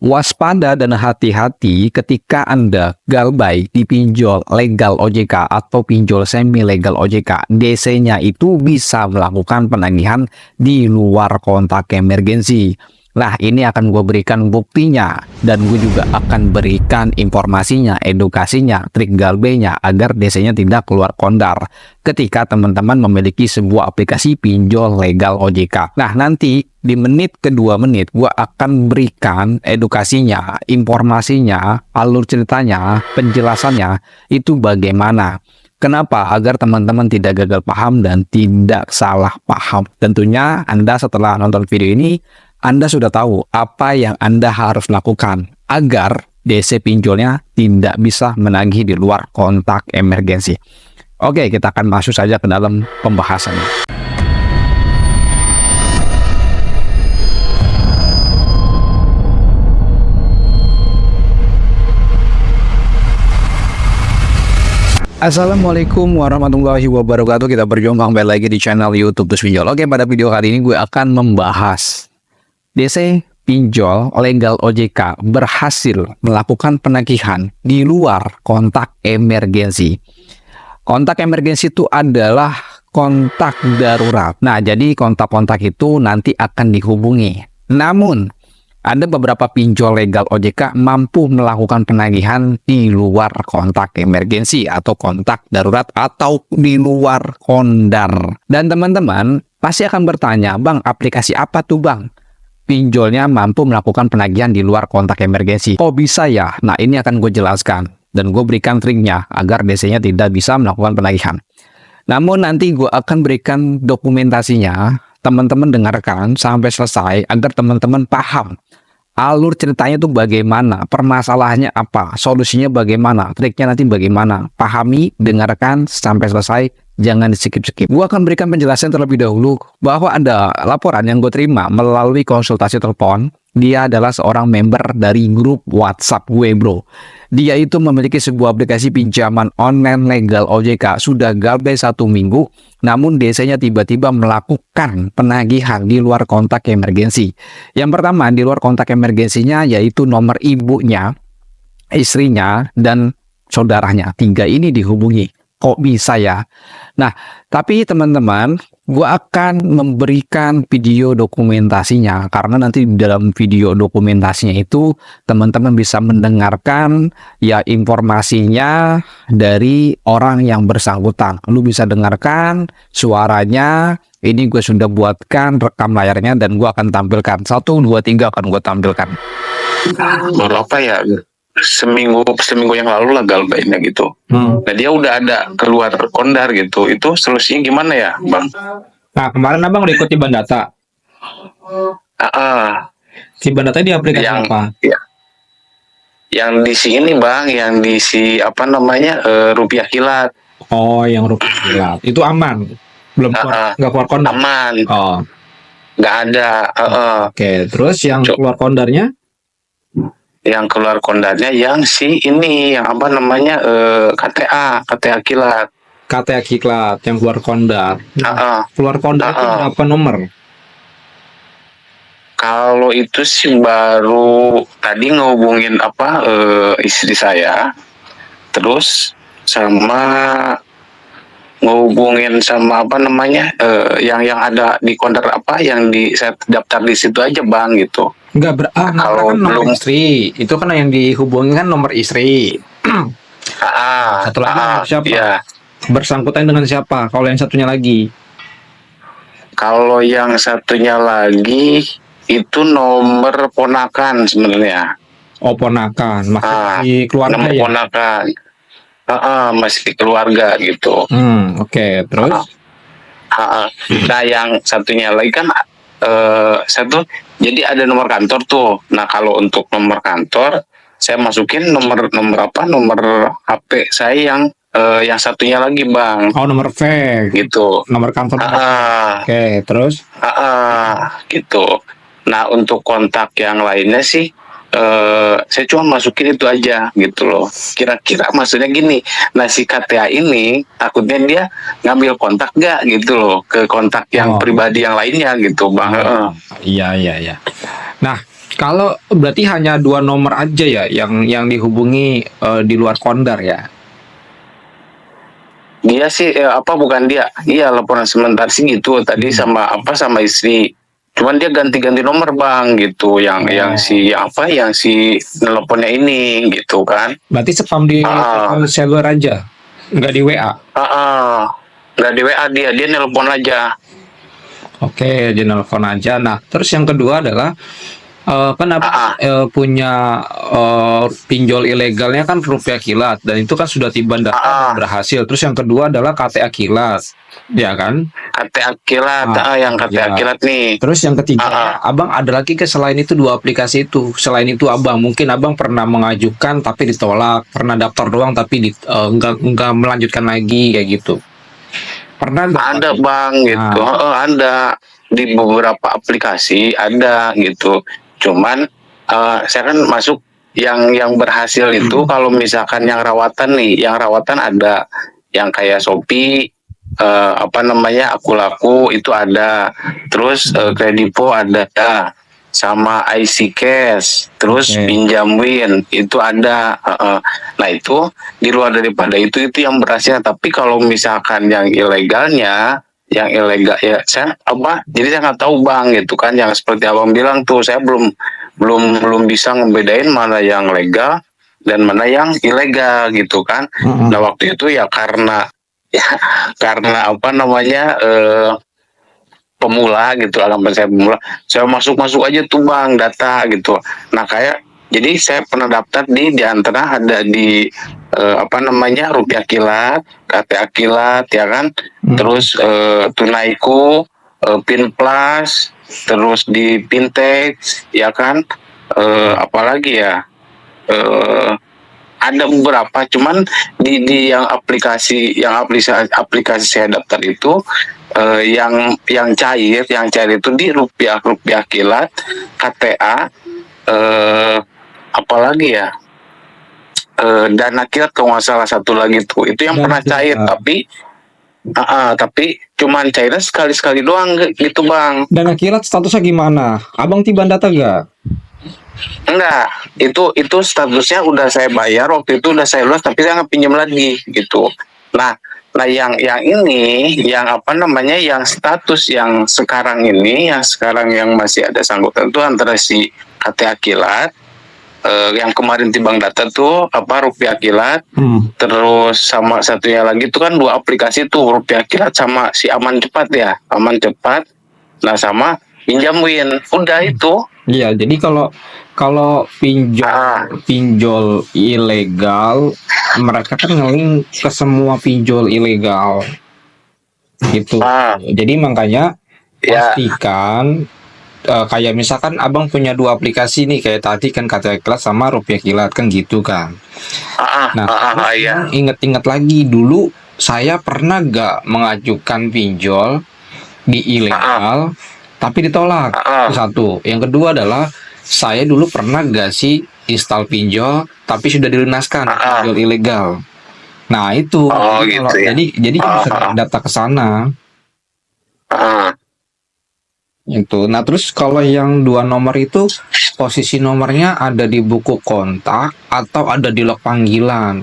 Waspada dan hati-hati ketika Anda galbay di pinjol legal OJK atau pinjol semi legal OJK. DC-nya itu bisa melakukan penagihan di luar kontak emergensi. Nah, ini akan gue berikan buktinya, dan gue juga akan berikan informasinya, edukasinya, trik galbainya agar DC-nya tidak keluar kondar ketika teman-teman memiliki sebuah aplikasi pinjol legal OJK. Nah, nanti di menit ke 2 menit gue akan berikan edukasinya, informasinya, alur ceritanya, penjelasannya itu bagaimana. Kenapa? Agar teman-teman tidak gagal paham dan tidak salah paham. Tentunya Anda setelah nonton video ini, Anda sudah tahu apa yang Anda harus lakukan agar DC pinjolnya tidak bisa menagih di luar kontak emergensi. Oke, kita akan masuk saja ke dalam pembahasannya. Assalamualaikum warahmatullahi wabarakatuh. Kita berjumpa kembali lagi di channel YouTube Terus Pinjol. Oke, pada video kali ini gue akan membahas DC pinjol legal OJK berhasil melakukan penagihan di luar kontak emergensi. Kontak emergensi itu adalah kontak darurat. Nah, jadi kontak-kontak itu nanti akan dihubungi. Namun, ada beberapa pinjol legal OJK mampu melakukan penagihan di luar kontak emergensi atau kontak darurat atau di luar kondar. Dan teman-teman pasti akan bertanya, Bang, aplikasi apa tuh Bang? Pinjolnya mampu melakukan penagihan di luar kontak emergensi. Kok bisa ya? Nah, ini akan gue jelaskan dan gue berikan triknya agar DC-nya tidak bisa melakukan penagihan. Namun nanti gue akan berikan dokumentasinya. Teman-teman dengarkan sampai selesai agar teman-teman paham alur ceritanya itu bagaimana, permasalahannya apa, solusinya bagaimana, triknya nanti bagaimana. Pahami, dengarkan sampai selesai, jangan di-skip-skip. Gua akan berikan penjelasan terlebih dahulu bahwa ada laporan yang gue terima melalui konsultasi telepon. Dia adalah seorang member dari grup WhatsApp gue, bro. Dia itu memiliki sebuah aplikasi pinjaman online legal OJK. Sudah galbay 1 minggu, namun DC-nya tiba-tiba melakukan penagihan di luar kontak emergensi. Yang pertama, di luar kontak emergensinya yaitu nomor ibunya, istrinya, dan saudaranya. 3 ini dihubungi. Kok bisa ya? Nah, tapi teman-teman, gue akan memberikan video dokumentasinya karena nanti di dalam video dokumentasinya itu teman-teman bisa mendengarkan ya informasinya dari orang yang bersangkutan. Lu bisa dengarkan suaranya. Ini gue sudah buatkan rekam layarnya dan gue akan tampilkan. 1, 2, 3 akan gue tampilkan. Baru apa ya? Seminggu yang lalu lah galbainya gitu. Nah, dia udah ada keluar kondar gitu. Itu solusinya gimana ya, Bang? Nah, kemarin Abang udah ikut Tiban Data. Tiban Data di aplikasi yang, apa? Ya, yang di sini, Bang, yang di apa namanya, rupiah kilat. Oh, yang rupiah kilat. Itu aman? Belum nggak keluar kondar? Aman. Oh. Nggak ada. Oke, terus yang keluar kondarnya? Yang keluar kondarnya yang ini, yang apa namanya, KTA kilat. KTA kilat yang keluar kondar. Keluar kondar itu berapa nomor? Kalau itu sih baru tadi ngehubungin istri saya, terus sama ngehubungin sama apa namanya, yang ada di kondar yang saya daftar di situ aja, Bang, gitu. Enggak kalau kan nomor istri itu kan yang dihubungi kan nomor istri. Satu lagi siapa? Iya. Bersangkutan dengan siapa? Kalau yang satunya lagi? Kalau yang satunya lagi itu nomor ponakan sebenarnya. Oh, ponakan, masih keluarga nomor ya? Ponakan. Masih keluarga gitu. Oke, terus? Nah, yang satunya lagi kan satu, jadi ada nomor kantor tuh. Nah, kalau untuk nomor kantor saya masukin nomor HP saya yang satunya lagi, Bang. Oh, nomor fake gitu. Nomor kantor. Oke, terus? Gitu. Nah, untuk kontak yang lainnya sih saya cuma masukin itu aja gitu loh. Kira-kira maksudnya gini, nah si KTA ini takutnya dia ngambil kontak gak gitu loh ke kontak yang pribadi yang lainnya gitu, Bang. Iya. Nah, Kalau berarti hanya 2 nomor aja ya yang dihubungi di luar Kondar ya? Dia sih apa bukan dia? Iya laporan sebentar sih gitu tadi sama apa sama istri. Cuman dia ganti-ganti nomor bang gitu, yang si apa yang si nelponnya ini gitu kan. Berarti spam di seluler aja, nggak di WA. Nggak di WA dia nelpon aja. Oke, dia nelpon aja. Nah, terus yang kedua adalah kan punya pinjol ilegalnya kan rupiah kilat dan itu kan sudah tiba data berhasil. Terus yang kedua adalah KTA kilat, ya kan? KTA kilat, yang KTA kilat nih. Terus yang ketiga, abang ada lagi ke selain itu 2 aplikasi itu. Selain itu abang mungkin abang pernah mengajukan tapi ditolak, pernah daftar doang tapi enggak melanjutkan lagi kayak gitu. Pernah nggak? Ada bang gitu, ada di beberapa aplikasi ada gitu. Cuman saya kan masuk yang berhasil itu kalau misalkan yang rawatan nih, yang rawatan ada yang kayak Shopee, apa namanya Aku Laku itu ada, terus Kredivo ada, sama IC Cash, terus Pinjam.Win itu ada. Nah itu di luar daripada itu yang berhasil. Tapi kalau misalkan yang ilegalnya, yang ilegal ya saya apa jadi saya nggak tahu bang gitu kan, yang seperti abang bilang tuh saya belum bisa ngebedain mana yang legal dan mana yang ilegal gitu kan. Nah waktu itu ya karena apa namanya pemula gitu, alamat saya pemula, saya masuk aja tuh bang data gitu. Nah kayak jadi saya pernah daftar di antara ada di apa namanya rupiah kilat, KTA kilat ya kan, terus Tunaiku, Pinplus, terus di Pintex ya kan, apalagi ya ada beberapa. Cuman di yang aplikasi saya daftar itu yang cair itu di rupiah kilat, KTA, apalagi ya Dana Kilat kalau nggak salah satu lagi tuh itu yang pernah cair tapi cuman cairnya sekali doang gitu bang. Dana Kilat statusnya gimana? Abang tiban data gak? Enggak, itu statusnya udah saya bayar waktu itu, udah saya lunas tapi saya nggak pinjam lagi gitu. Nah yang ini yang apa namanya yang status yang sekarang ini, yang masih ada sangkutan itu antara si KTA Kilat, yang kemarin timbang data tuh apa rupiah kilat, terus sama satunya lagi tuh kan 2 aplikasi tuh rupiah kilat sama si aman cepat. Nah sama Pinjam.Win udah itu. Iya, jadi kalau pinjol ilegal, mereka kan ngeling ke semua pinjol ilegal gitu. Jadi makanya pastikan kayak misalkan abang punya 2 aplikasi nih, kayak tadi kan KTA Kilat sama rupiah kilat kan gitu kan. Nah, inget-inget lagi dulu saya pernah gak mengajukan pinjol di ilegal tapi ditolak. Itu satu. Yang kedua adalah saya dulu pernah gak sih install pinjol tapi sudah dilunaskan pinjol ilegal. Nah itu gitu ya. Jadi bisa data ke sana. Itu. Nah terus kalau yang 2 nomor itu posisi nomornya ada di buku kontak atau ada di log panggilan?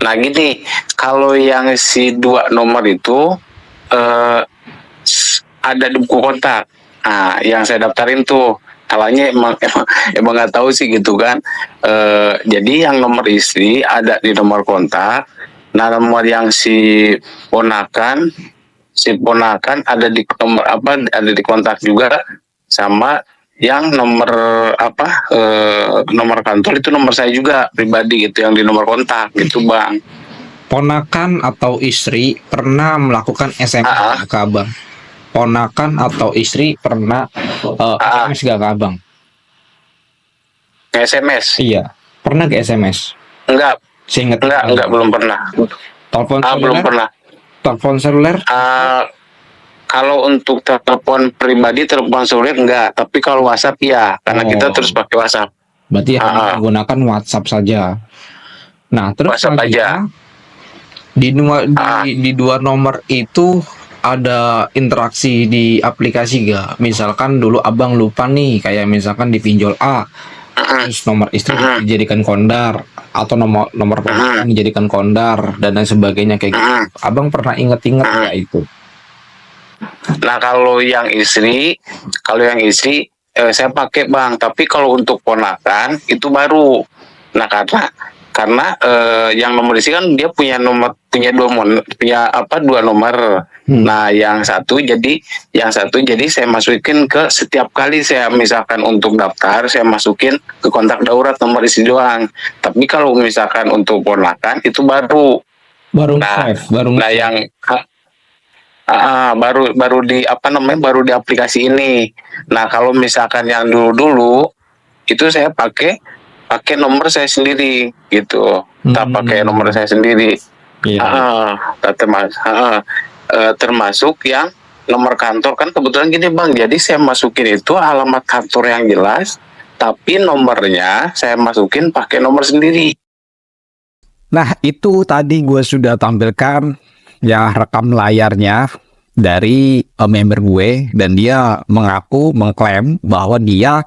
Nah gini, kalau yang si 2 nomor itu ada di buku kontak. Nah yang saya daftarin tuh kalanya emang nggak tahu sih gitu kan. Jadi yang nomor istri ada di nomor kontak. Nah nomor yang si ponakan ada di nomor apa, ada di kontak juga, sama yang nomor apa nomor kantor itu nomor saya juga pribadi gitu yang di nomor kontak gitu bang. Ponakan atau istri pernah melakukan SMS ke abang? Ponakan atau istri pernah SMS gak ke abang? SMS? Iya, pernah ke SMS? Enggak. Enggak, belum pernah. Telepon seluler? Belum pernah. Telepon seluler? Kalau untuk telepon pribadi, telepon seluler enggak, tapi kalau WhatsApp ya, karena kita terus pakai WhatsApp. Berarti hanya menggunakan WhatsApp saja. Nah, terus WhatsApp aja. Di 2 nomor itu ada interaksi di aplikasi gak? Misalkan dulu abang lupa nih, kayak misalkan di pinjol A, terus nomor istri dijadikan kondar, atau nomor ponakan dijadikan kondar, dan lain sebagainya kayak gitu. Abang pernah inget-inget nggak itu? Nah kalau yang istri saya pakai bang, tapi kalau untuk ponakan itu baru. Nah karena yang nomor istri kan dia punya dua nomor. Nah yang satu jadi saya masukin ke setiap kali saya misalkan untuk daftar, saya masukin ke kontak darurat nomor istri doang. Tapi kalau misalkan untuk ponakan itu baru. Nah yang baru di aplikasi ini. Nah kalau misalkan yang dulu itu saya pakai nomor saya sendiri gitu. Tak pakai nomor saya sendiri. Termasuk yang nomor kantor kan kebetulan gini bang. Jadi saya masukin itu alamat kantor yang jelas, tapi nomornya saya masukin pakai nomor sendiri. Nah, itu tadi gue sudah tampilkan ya rekam layarnya dari member gue, dan dia mengklaim bahwa dia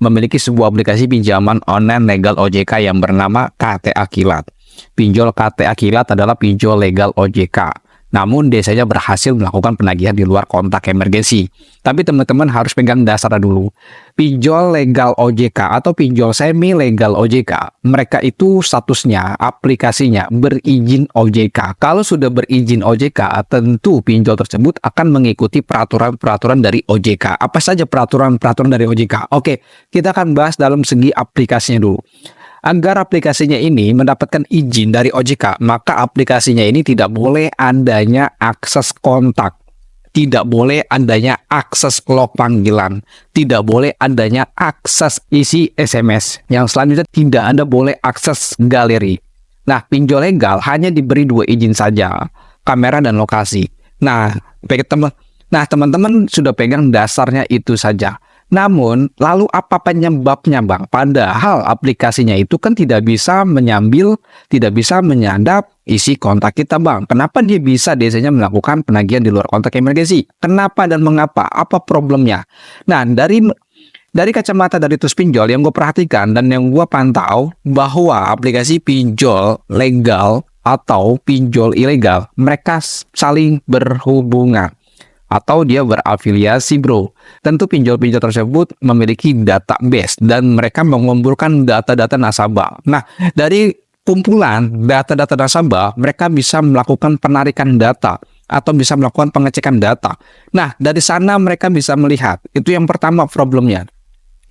memiliki sebuah aplikasi pinjaman online legal OJK yang bernama KTA Kilat. Pinjol KTA Kilat adalah pinjol legal OJK. Namun desanya berhasil melakukan penagihan di luar kontak emergensi. Tapi teman-teman harus pegang dasar dulu. Pinjol legal OJK atau pinjol semi legal OJK, mereka itu statusnya, aplikasinya berizin OJK. Kalau sudah berizin OJK, tentu pinjol tersebut akan mengikuti peraturan-peraturan dari OJK. Apa saja peraturan-peraturan dari OJK? Oke, kita akan bahas dalam segi aplikasinya dulu. Agar aplikasinya ini mendapatkan izin dari OJK, maka aplikasinya ini tidak boleh adanya akses kontak, tidak boleh adanya akses log panggilan, tidak boleh adanya akses isi SMS. Yang selanjutnya tidak ada boleh akses galeri. Nah, pinjol legal hanya diberi 2 izin saja, kamera dan lokasi. Nah, teman-teman sudah pegang dasarnya itu saja. Namun, lalu apa penyebabnya bang? Padahal aplikasinya itu kan tidak bisa menyadap isi kontak kita bang. Kenapa dia bisa desanya melakukan penagihan di luar kontak emergensi? Kenapa dan mengapa? Apa problemnya? Nah, dari kacamata dari Tus Pinjol yang gue perhatikan dan yang gue pantau, bahwa aplikasi pinjol legal atau pinjol ilegal, mereka saling berhubungan atau dia berafiliasi bro. Tentu pinjol-pinjol tersebut memiliki database dan mereka mengumpulkan data-data nasabah. Nah, dari kumpulan data-data nasabah, mereka bisa melakukan penarikan data atau bisa melakukan pengecekan data. Nah, dari sana mereka bisa melihat. Itu yang pertama problemnya.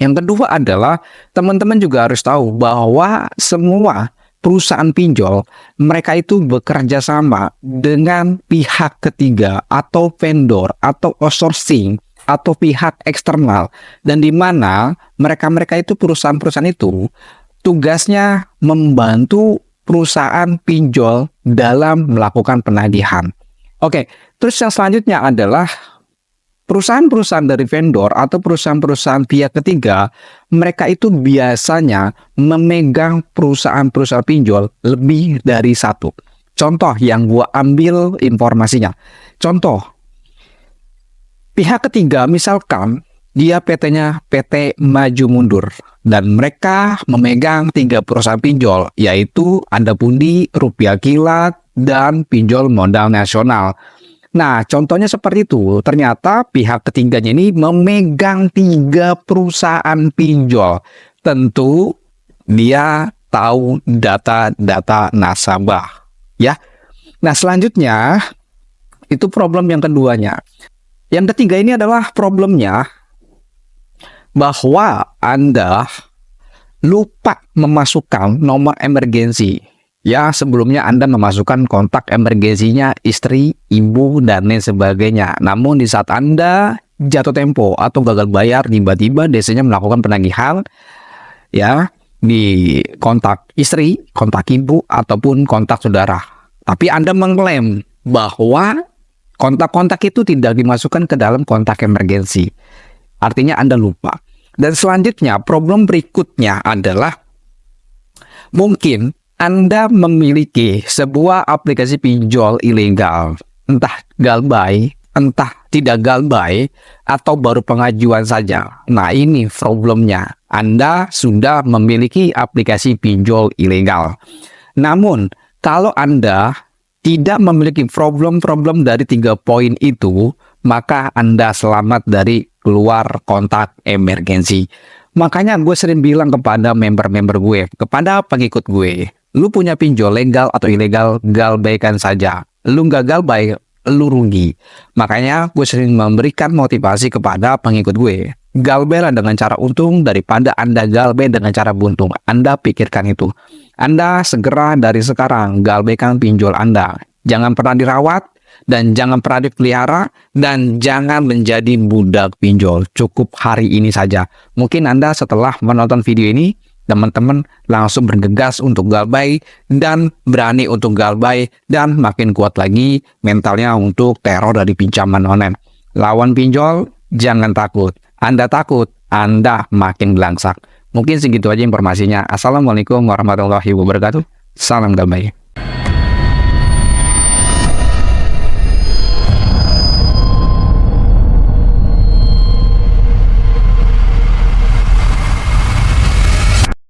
Yang kedua adalah teman-teman juga harus tahu bahwa semua perusahaan pinjol, mereka itu bekerja sama dengan pihak ketiga atau vendor atau outsourcing atau pihak eksternal, dan di mana mereka itu perusahaan-perusahaan itu tugasnya membantu perusahaan pinjol dalam melakukan penagihan. Oke, terus yang selanjutnya adalah perusahaan-perusahaan dari vendor atau perusahaan-perusahaan pihak ketiga, mereka itu biasanya memegang perusahaan-perusahaan pinjol lebih dari satu. Contoh yang gua ambil informasinya. Contoh, pihak ketiga misalkan dia PT-nya PT Maju Mundur, dan mereka memegang 3 perusahaan pinjol, yaitu Anda Pundi, Rupiah Kilat, dan Pinjol Modal Nasional. Nah, contohnya seperti itu. Ternyata pihak ketiganya ini memegang 3 perusahaan pinjol. Tentu dia tahu data-data nasabah, ya. Nah, selanjutnya itu problem yang keduanya. Yang ketiga ini adalah problemnya bahwa Anda lupa memasukkan nomor emergensi. Ya, sebelumnya Anda memasukkan kontak emergensinya istri, ibu, dan lain sebagainya. Namun di saat Anda jatuh tempo atau gagal bayar, tiba-tiba desanya melakukan penagihan ya di kontak istri, kontak ibu, ataupun kontak saudara. Tapi Anda mengklaim bahwa kontak-kontak itu tidak dimasukkan ke dalam kontak emergensi. Artinya Anda lupa. Dan selanjutnya, problem berikutnya adalah mungkin Anda memiliki sebuah aplikasi pinjol ilegal, entah Galbay entah tidak galbay atau baru pengajuan saja. Nah, ini problemnya. Anda sudah memiliki aplikasi pinjol ilegal. Namun, kalau Anda tidak memiliki problem-problem dari 3 poin itu, maka Anda selamat dari keluar kontak emergensi. Makanya gue sering bilang kepada member-member gue, kepada pengikut gue, lu punya pinjol legal atau ilegal, galbaikan saja. Lu nggak galbay, lu rugi. Makanya gue sering memberikan motivasi kepada pengikut gue. Galbailah dengan cara untung daripada Anda galbay dengan cara buntung. Anda pikirkan itu. Anda segera dari sekarang galbaikan pinjol Anda. Jangan pernah dirawat dan jangan pernah dipelihara dan jangan menjadi budak pinjol. Cukup hari ini saja. Mungkin Anda setelah menonton video ini, teman-teman langsung bergegas untuk galbay dan berani untuk galbay dan makin kuat lagi mentalnya untuk teror dari pinjaman online. Lawan pinjol, jangan takut. Anda takut, Anda makin belangsak. Mungkin segitu aja informasinya. Assalamualaikum warahmatullahi wabarakatuh. Salam galbay.